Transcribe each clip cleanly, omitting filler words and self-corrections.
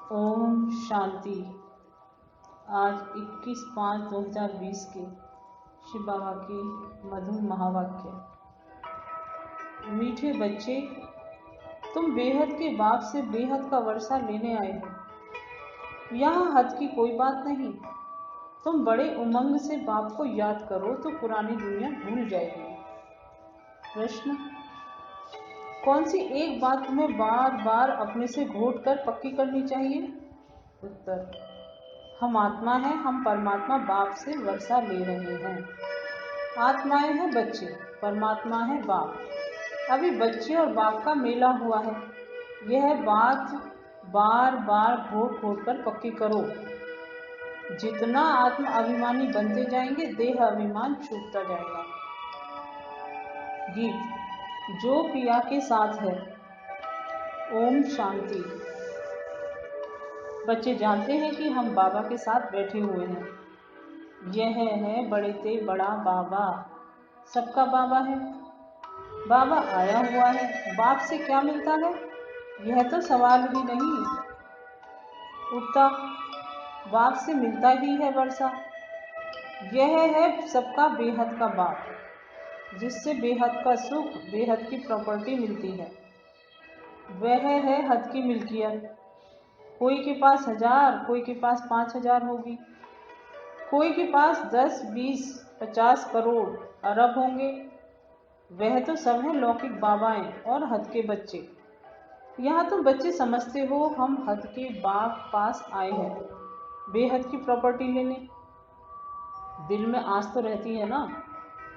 ओम शांति। आज 21/5/2020 के शिव बाबा के मधुर महावाक्य। मीठे बच्चे, तुम बेहद के बाप से बेहद का वर्षा लेने आए हो। यहाँ हद की कोई बात नहीं। तुम बड़े उमंग से बाप को याद करो तो पुरानी दुनिया भूल जाएगी। प्रश्न: कौन सी एक बात तुम्हें बार बार अपने से घोट कर पक्की करनी चाहिए? उत्तर: हम आत्मा हैं, हम परमात्मा बाप से वर्षा ले रहे हैं। आत्माएं हैं बच्चे, परमात्मा है बाप। अभी बच्चे और बाप का मेला हुआ है। यह बात बार बार घोट घोट कर पक्की करो। जितना आत्म अभिमानी बनते जाएंगे, देह अभिमान छूटता जाएगा। गीत जो पिया के साथ है। ओम शांति। बच्चे जानते हैं कि हम बाबा के साथ बैठे हुए हैं। यह है बड़े ते बड़ा बाबा, सबका बाबा है। बाबा आया हुआ है, बाप से क्या मिलता है यह तो सवाल ही नहीं उठता। बाप से मिलता ही है वर्षा। यह है सबका बेहद का बाप, जिससे बेहद का सुख, बेहद की प्रॉपर्टी मिलती है। वह है हद की मिल्कियत। कोई के पास 1000, कोई के पास 5000 होगी, कोई के पास 10, 20, 50 करोड़, अरब होंगे। वह तो सब है लौकिक बाबाएं और हद के बच्चे। यहाँ तुम बच्चे समझते हो हम हद के बाप पास आए हैं बेहद की प्रॉपर्टी लेने। दिल में आस तो रहती है ना,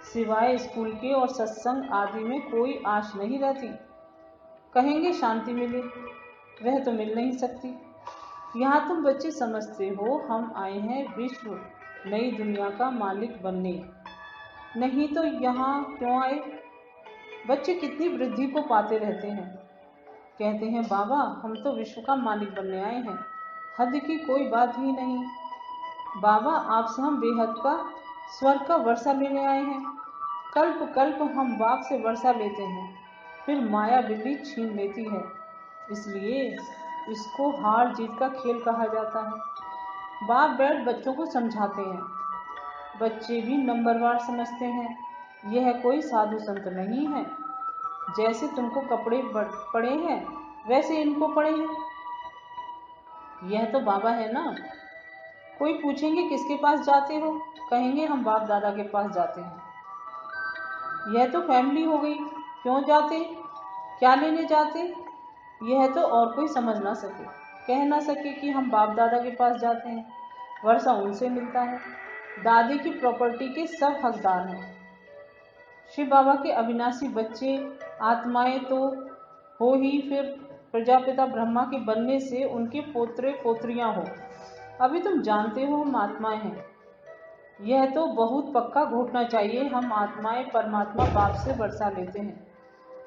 सिवाय स्कूल के और सत्संग आदि में कोई आश नहीं रहती। कहेंगे शांति मिले, वह तो मिल नहीं सकती। यहाँ तुम बच्चे समझते हो हम आए हैं विश्व नई दुनिया का मालिक बनने, नहीं तो यहाँ क्यों आए। बच्चे कितनी वृद्धि को पाते रहते हैं, कहते हैं बाबा हम तो विश्व का मालिक बनने आए हैं, हद की कोई बात ही नहीं। बाबा आपसे हम बेहद का स्वर्ग का वर्षा लेने आए हैं। कल्प कल्प हम बाप से वर्षा लेते हैं, फिर माया बिल्ली छीन लेती है। इसलिए इसको हार जीत का खेल कहा जाता है। बाप बैठ बच्चों को समझाते हैं। बच्चे भी नंबरवार समझते हैं। यह कोई साधु संत नहीं है। जैसे तुमको कपड़े पड़े हैं वैसे इनको पड़े हैं। यह तो बाबा है ना। कोई पूछेंगे किसके पास जाते हो, कहेंगे हम बाप दादा के पास जाते हैं। यह तो फैमिली हो गई, क्यों जाते, क्या लेने जाते, यह तो और कोई समझ ना सके, कह ना सके कि हम बाप दादा के पास जाते हैं। वर्षा उनसे मिलता है। दादी की प्रॉपर्टी के सब हकदार हैं। शिव बाबा के अविनाशी बच्चे आत्माएं तो हो ही, फिर प्रजापिता ब्रह्मा के बनने से उनके पोत्रे पोत्रियां हो। अभी तुम जानते हो हम आत्माएं हैं। यह तो बहुत पक्का घोटना चाहिए। हम आत्माएं परमात्मा बाप से वर्षा लेते हैं।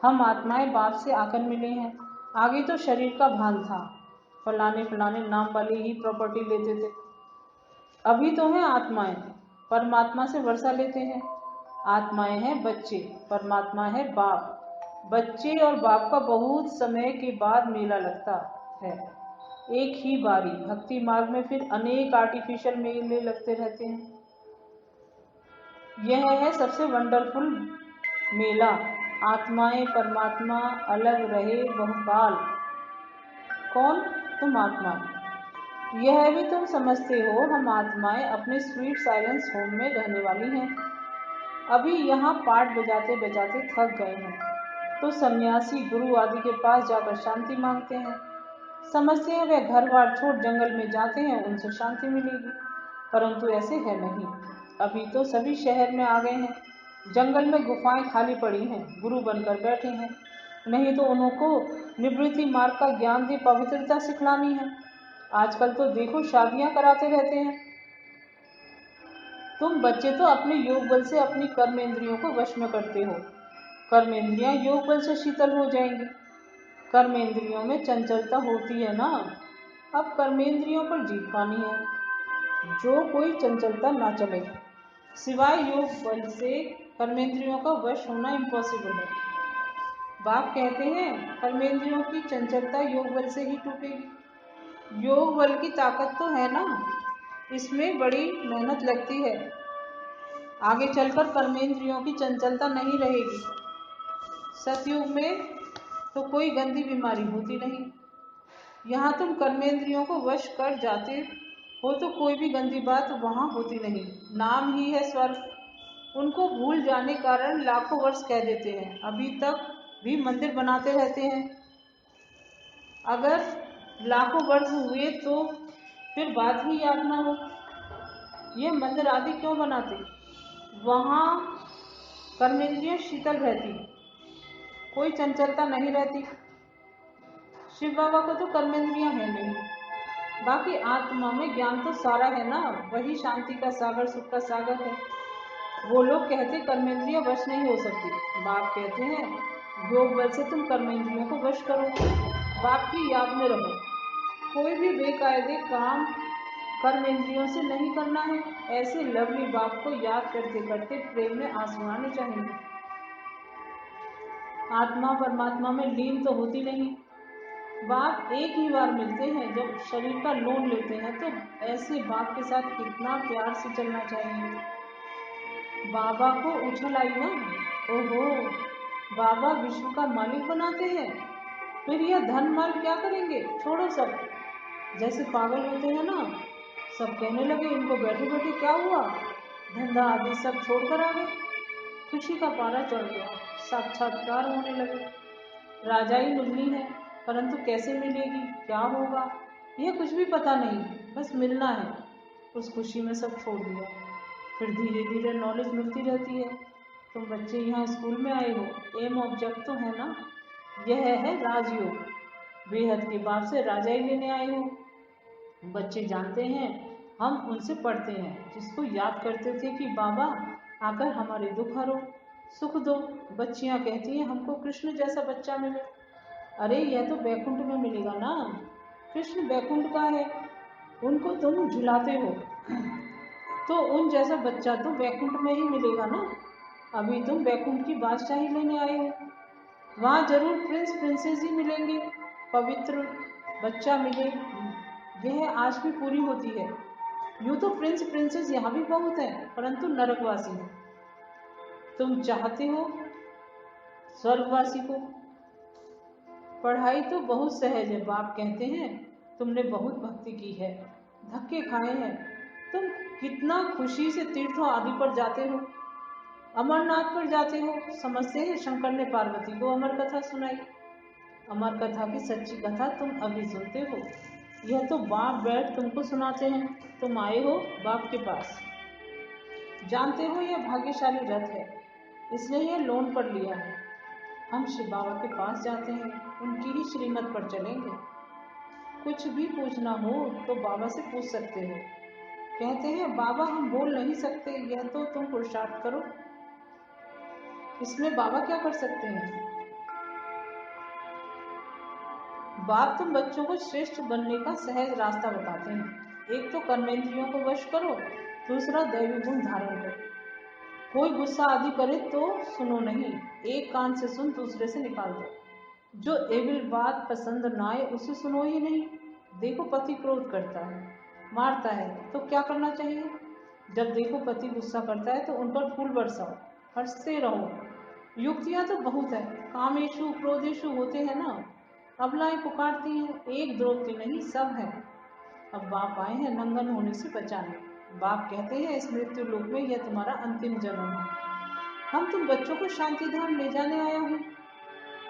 हम आत्माएं बाप से आकर मिले हैं। आगे तो शरीर का भान था, फलाने फलाने नाम वाले ही प्रॉपर्टी लेते थे। अभी तो है आत्माएं परमात्मा से वर्षा लेते हैं। आत्माएं हैं बच्चे, परमात्मा है बाप। बच्चे और बाप का बहुत समय के बाद मेला लगता है, एक ही बारी। भक्ति मार्ग में फिर अनेक आर्टिफिशियल मेले लगते रहते हैं। यह है सबसे वंडरफुल मेला। आत्माएं परमात्मा अलग रहे बहुकाल। कौन? तुम आत्माएं। यह भी तुम समझते हो हम आत्माएं अपने स्वीट साइलेंस होम में रहने वाली हैं। अभी यहाँ पाठ बजाते बजाते थक गए हैं तो सन्यासी गुरु आदि के पास जाकर शांति मांगते हैं। समझते हैं वे घर बार छोड़ जंगल में जाते हैं, उनसे शांति मिलेगी, परंतु ऐसे है नहीं। अभी तो सभी शहर में आ गए हैं, जंगल में गुफाएं खाली पड़ी हैं, गुरु बनकर बैठे हैं। नहीं तो उनको निवृत्ति मार्ग का ज्ञान दे पवित्रता सिखलानी है। आजकल तो देखो शादियां कराते रहते हैं। तुम बच्चे तो अपने योग बल से अपनी कर्मेंद्रियों को वश में करते हो। कर्मेंद्रियां योग बल से शीतल हो जाएंगी। कर्मेंद्रियों में चंचलता होती है ना। अब कर्मेंद्रियों पर जीत पानी है। जो कोई चंचलता ना चले, सिवाय योग बल से कर्मेंद्रियों का वश होना इम्पॉसिबल है। बाप कहते हैं कर्मेंद्रियों की चंचलता योग बल से ही टूटेगी। योग बल की ताकत तो है ना, इसमें बड़ी मेहनत लगती है। आगे चलकर कर्मेंद्रियों की चंचलता नहीं रहेगी। सतयुग में तो कोई गंदी बीमारी होती नहीं। यहाँ तुम कर्मेंद्रियों को वश कर जाते हो तो कोई भी गंदी बात वहाँ होती नहीं। नाम ही है स्वर्ग। उनको भूल जाने कारण लाखों वर्ष कह देते हैं, अभी तक भी मंदिर बनाते रहते हैं। अगर लाखों वर्ष हुए तो फिर बात ही याद ना हो। ये मंदिर आदि क्यों बनाते? वहाँ कर्मेंद्रियाँ शीतल रहती, कोई चंचलता नहीं रहती। शिव बाबा को तो कर्मेंद्रियाँ है नहीं, बाकी आत्मा में ज्ञान तो सारा है ना, वही शांति का सागर, सुख का सागर है। वो लोग कहते कर्मेंद्रियाँ वश नहीं हो सकती। बाप कहते हैं योग बल से तुम कर्मेंद्रियों को वश करो। बाप की याद में रहो। कोई भी बेकायदे काम कर्मेंद्रियों से नहीं करना है। ऐसे लवली बाप को याद करते करते प्रेम में आंसू आने चाहिए। आत्मा परमात्मा में लीन तो होती नहीं। बाप एक ही बार मिलते हैं, जब शरीर का लोन लेते हैं तो ऐसे बाप के साथ कितना प्यार से चलना चाहिए। बाबा को उछल आई ना, ओहो बाबा विश्व का मालिक बनाते हैं, फिर यह धन माल क्या करेंगे? छोड़ो सब। जैसे पागल होते हैं ना, सब कहने लगे इनको बैठे बैठे क्या हुआ, धंधा आदि सब छोड़कर आ गए। खुशी का पारा चढ़ गया, साक्षात्कार होने लगे। राजाई मिलनी है, परंतु कैसे मिलेगी, क्या होगा, यह कुछ भी पता नहीं, बस मिलना है। उस खुशी में सब छोड़ दिया। फिर धीरे धीरे नॉलेज मिलती रहती है। तुम बच्चे यहाँ स्कूल में आए हो, एम ऑब्जेक्ट तो है ना, यह है राजयोग। बेहद के बाप से राजाई लेने आए हो। बच्चे जानते हैं हम उनसे पढ़ते हैं, जिसको याद करते थे कि बाबा आकर हमारे दुख हरो, सुख दो। बच्चियां कहती हैं हमको कृष्ण जैसा बच्चा मिले। अरे यह तो बैकुंठ में मिलेगा ना, कृष्ण बैकुंठ का है, उनको तुम झुलाते हो तो उन जैसा बच्चा तो बैकुंठ में ही मिलेगा ना। अभी तुम बैकुंठ की बादशाही लेने आए हो, वहाँ जरूर प्रिंस प्रिंसेस ही मिलेंगे, पवित्र बच्चा मिले, यह आज भी पूरी होती है। यूँ तो प्रिंस प्रिंसेस यहाँ भी बहुत हैं, परंतु नरकवासी हैं। तुम चाहते हो स्वर्गवासी को। पढ़ाई तो बहुत सहज है, बाप कहते हैं तुमने बहुत भक्ति की है, धक्के खाए हैं। तुम कितना खुशी से तीर्थों आदि पर जाते हो, अमरनाथ पर जाते हो। समझते हैं शंकर ने पार्वती को अमर कथा सुनाई। अमर कथा की सच्ची कथा तुम अभी सुनते हो, यह तो बाप बैठ तुमको सुनाते हैं। तुम आए हो बाप के पास, जानते हो यह भाग्यशाली रथ है, इसने यह लोन पर लिया है। हम शिव बाबा के पास जाते हैं, उनकी ही श्रीमत पर चलेंगे। कुछ भी पूछना हो तो बाबा से पूछ सकते हो। कहते हैं बाबा हम बोल नहीं सकते, यह तो तुम पुरुषार्थ करो। इसमें बाबा क्या कर सकते हैं? बाप तुम बच्चों को श्रेष्ठ बनने का सहज रास्ता बताते हैं। एक तो कर्मेंद्रियों को वश करो, दूसरा दैवी गुण धारण करो। कोई गुस्सा आदि करे तो सुनो नहीं, एक कान से सुन दूसरे से निकाल दो। जो एविल बात पसंद ना आए उसे सुनो ही नहीं। देखो पति क्रोध करता है, मारता है, तो क्या करना चाहिए? जब देखो पति गुस्सा करता है तो उन पर फूल बरसाओ, हंसते रहो। युक्तियां तो बहुत है, कामेशु क्रोधेशु होते हैं ना, अबलाएं पुकारती हैं, एक द्रौपदी नहीं सब है। अब बाप आए हैं नंगन होने से बचाने। बाप कहते हैं इस मृत्यु लोक में यह तुम्हारा अंतिम जन्म है। हम तुम बच्चों को शांति धाम ले जाने आया हूँ।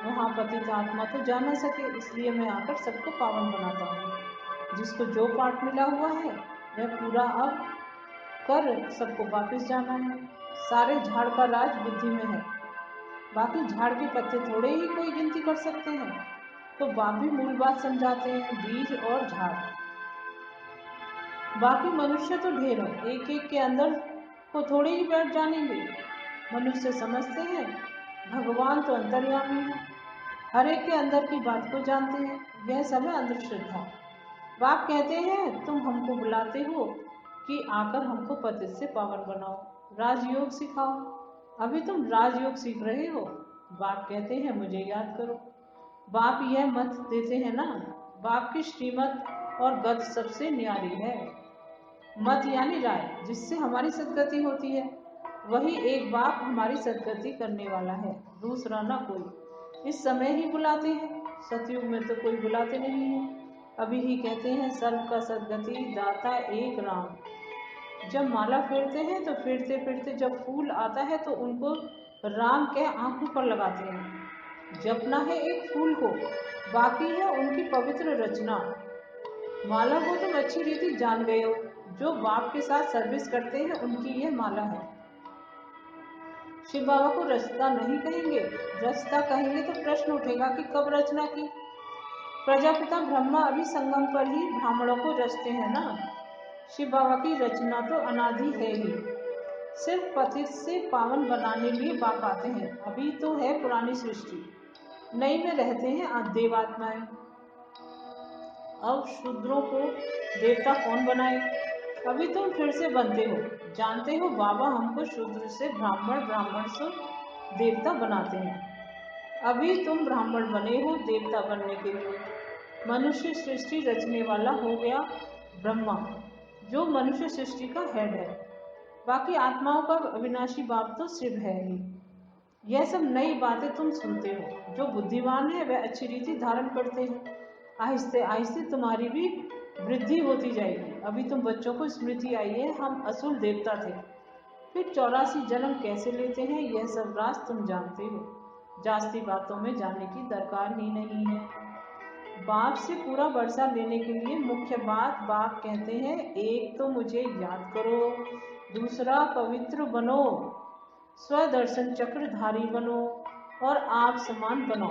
वहाँ पतित आत्मा तो जा न सके, इसलिए मैं आकर सबको पावन बनाता हूँ। जिसको जो पाठ मिला हुआ है वह पूरा अब कर सबको वापस जाना है। सारे झाड़ का राज बुद्धि में है, बाकी झाड़ के पत्ते थोड़े ही कोई गिनती कर सकते हैं। तो बाप भी मूल बात समझाते हैं, बीज और झाड़। बाकी मनुष्य तो ढेर है, एक एक के अंदर को थोड़े ही बैठ जानेंगे। मनुष्य समझते हैं भगवान तो अंतर्यामी है, हर एक के अंदर की बात को जानते हैं। यह सब है अंधश्रद्धा। बाप कहते हैं तुम हमको बुलाते हो कि आकर हमको पतित से पावन बनाओ, राजयोग सिखाओ। अभी तुम राजयोग सीख रहे हो। बाप कहते हैं मुझे याद करो। बाप यह मत देते हैं ना, बाप की श्रीमत और गत सबसे न्यारी है। मत यानी राय, जिससे हमारी सदगति होती है। वही एक बाप हमारी सदगति करने वाला है, दूसरा ना कोई। इस समय ही बुलाते हैं, सतयुग में तो कोई बुलाते नहीं है। अभी ही कहते हैं सर्व का सदगति दाता एक राम। जब माला फेरते हैं तो फेरते फेरते जब फूल आता है तो उनको राम के आंखों पर लगाते हैं। जपना है एक फूल को, बाकी है उनकी पवित्र रचना। माला को तुम अच्छी रीति जान गए हो, जो बाप के साथ सर्विस करते हैं उनकी यह माला है। शिव बाबा को रचता नहीं कहेंगे, रचता कहेंगे तो प्रश्न उठेगा कि कब रचना की। प्रजापिता ब्रह्मा अभी संगम पर ही ब्राह्मणों को रचते हैं ना। शिव बाबा की रचना तो अनादि है ही, सिर्फ पतित से पावन बनाने लिए बाप आते हैं। अभी तो है पुरानी सृष्टि, नई में रहते हैं देवात्माएं। अब शूद्रों को देवता कौन बनाए? अभी तुम फिर से बनते हो। जानते हो बाबा हमको शूद्र से ब्राह्मण, ब्राह्मण से देवता बनाते हैं। अभी तुम ब्राह्मण बने हो देवता बनने के लिए। मनुष्य सृष्टि रचने वाला हो गया ब्रह्मा, जो मनुष्य सृष्टि का हेड है। बाकी आत्माओं का अविनाशी बाप तो शिव है ही। यह सब नई बातें तुम सुनते हो। जो बुद्धिमान है वह अच्छी रीति धारण करते हैं। आहिस्ते आहिस्ते तुम्हारी भी वृद्धि होती जाएगी। अभी तुम बच्चों को स्मृति आई है हम असुर देवता थे, फिर 84 जन्म कैसे लेते हैं, यह सब राज तुम जानते हो। जास्ती बातों में जाने की दरकार ही नहीं है। बाप से पूरा वर्षा लेने के लिए मुख्य बात बाप कहते हैं, एक तो मुझे याद करो, दूसरा पवित्र बनो, स्वदर्शन चक्रधारी बनो और आप समान बनो।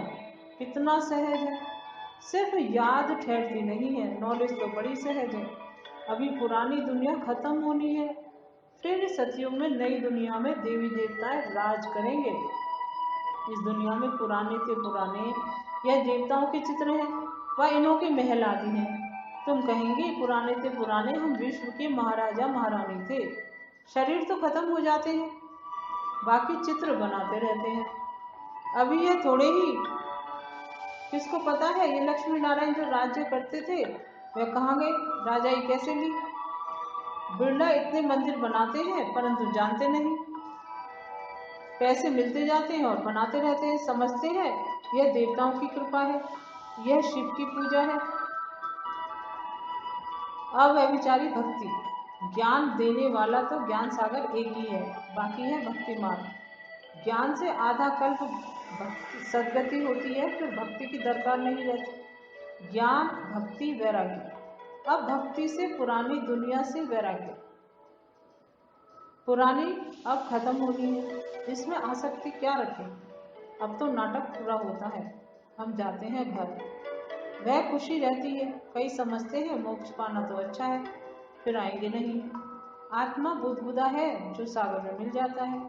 कितना सहज है, सिर्फ याद ठहरती नहीं है, नॉलेज तो बड़ी सहज है। अभी पुरानी दुनिया खत्म होनी है, फिर सतयुग में नई दुनिया में देवी देवताएं राज करेंगे। इस दुनिया में पुराने से पुराने यह देवताओं के चित्र हैं, वह इन्हों के महल आदि हैं। तुम कहेंगे पुराने से पुराने हम विश्व के महाराजा महारानी थे। शरीर तो खत्म हो जाते हैं, बाकी चित्र बनाते रहते हैं। अभी यह थोड़े ही, किसको पता है ये लक्ष्मी नारायण जो राज्य करते थे वह कहाँ गए, राजाई कैसे ली। बिरला इतने मंदिर बनाते हैं परंतु जानते नहीं, पैसे मिलते जाते हैं और बनाते रहते हैं, समझते हैं यह देवताओं की कृपा है, यह शिव की पूजा है। अब है विचारी भक्ति। ज्ञान देने वाला तो ज्ञान सागर एक ही है, बाकी है भक्ति मार्ग। ज्ञान से आधा कल्प सदगति होती है, फिर भक्ति की दरकार नहीं रहती। ज्ञान, भक्ति, वैराग्य। अब भक्ति से पुरानी दुनिया से वैराग्य। पुरानी अब खत्म होनी है, इसमें आसक्ति क्या रखें। अब तो नाटक पूरा होता है, हम जाते हैं घर, वह खुशी रहती है। कई समझते हैं मोक्ष पाना तो अच्छा है, फिर आएंगे नहीं। आत्मा बुदबुदा है जो सागर में मिल जाता है।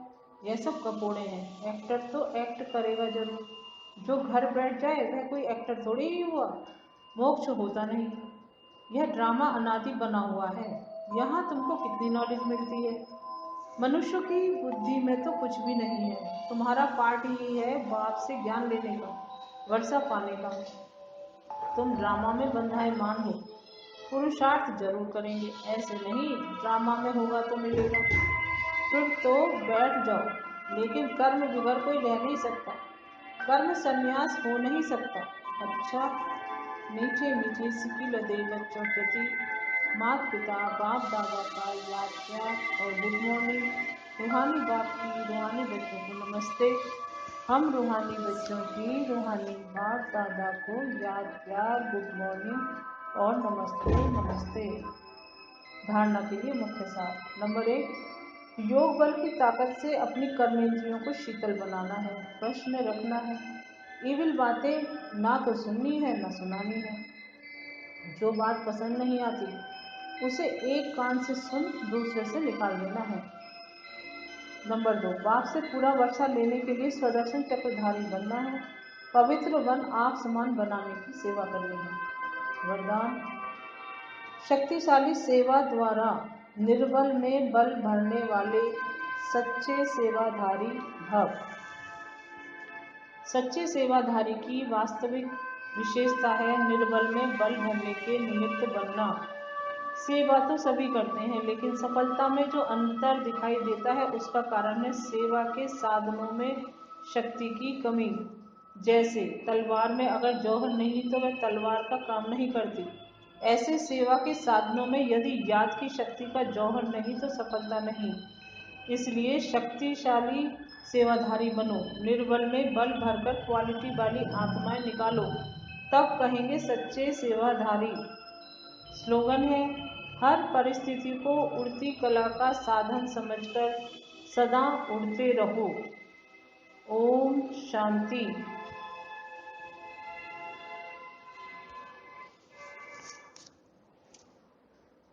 यह सब कपोड़े हैं, एक्टर तो एक्ट करेगा जरूर। जो घर बैठ जाए वह कोई एक्टर थोड़ी ही हुआ। मोक्ष होता नहीं, यह ड्रामा अनादि बना हुआ है। यहाँ तुमको कितनी नॉलेज मिलती है, मनुष्य की बुद्धि में तो कुछ भी नहीं है। तुम्हारा पार्ट ही है बाप से ज्ञान लेने का, वर्षा पाने का। तुम ड्रामा में बंधाएमान हो, पुरुषार्थ जरूर करेंगे, ऐसे नहीं ड्रामा में होगा तो मिलेगा। फिर तो बैठ जाओ, लेकिन कर्म बिगर कोई रह नहीं सकता, कर्म संन्यास हो नहीं सकता। अच्छा, मीठे मीठे सिकी लदे बच्चों प्रति माता पिता बाप दादा का याद प्यार और गुड मॉर्निंग। रूहानी बाप की रूहानी बच्चों को नमस्ते। हम रूहानी बच्चों की रूहानी बाप दादा को याद प्यार, गुड मॉर्निंग और नमस्ते नमस्ते। धारणा के लिए मुख्य सार। नंबर 1, योग बल की ताकत से अपनी कर्मेंद्रियों को शीतल बनाना है। प्रश्न रखना है, इविल बातें ना तो सुननी है ना सुनानी है। जो बात पसंद नहीं आती उसे एक कान से सुन दूसरे से निकाल देना है। नंबर 2, बाप से पूरा वर्षा लेने के लिए स्वदर्शन चक्रधारी बनना है। पवित्र वन आप समान बनाने की सेवा करनी है। वरदान, शक्तिशाली सेवा द्वारा निर्बल में बल भरने वाले सच्चे सेवाधारी भव। सच्चे सेवाधारी की वास्तविक विशेषता है निर्बल में बल भरने के निमित्त बनना। सेवा तो सभी करते हैं, लेकिन सफलता में जो अंतर दिखाई देता है उसका कारण है सेवा के साधनों में शक्ति की कमी। जैसे तलवार में अगर जौहर नहीं तो वह तलवार का काम नहीं करती, ऐसे सेवा के साधनों में यदि याद की शक्ति का जौहर नहीं तो सफलता नहीं। इसलिए शक्तिशाली सेवाधारी बनो, निर्बल में बल भरकर क्वालिटी वाली आत्माएं निकालो, तब कहेंगे सच्चे सेवाधारी। स्लोगन है, हर परिस्थिति को उड़ती कला का साधन समझकर सदा उड़ते रहो। ओम शांति।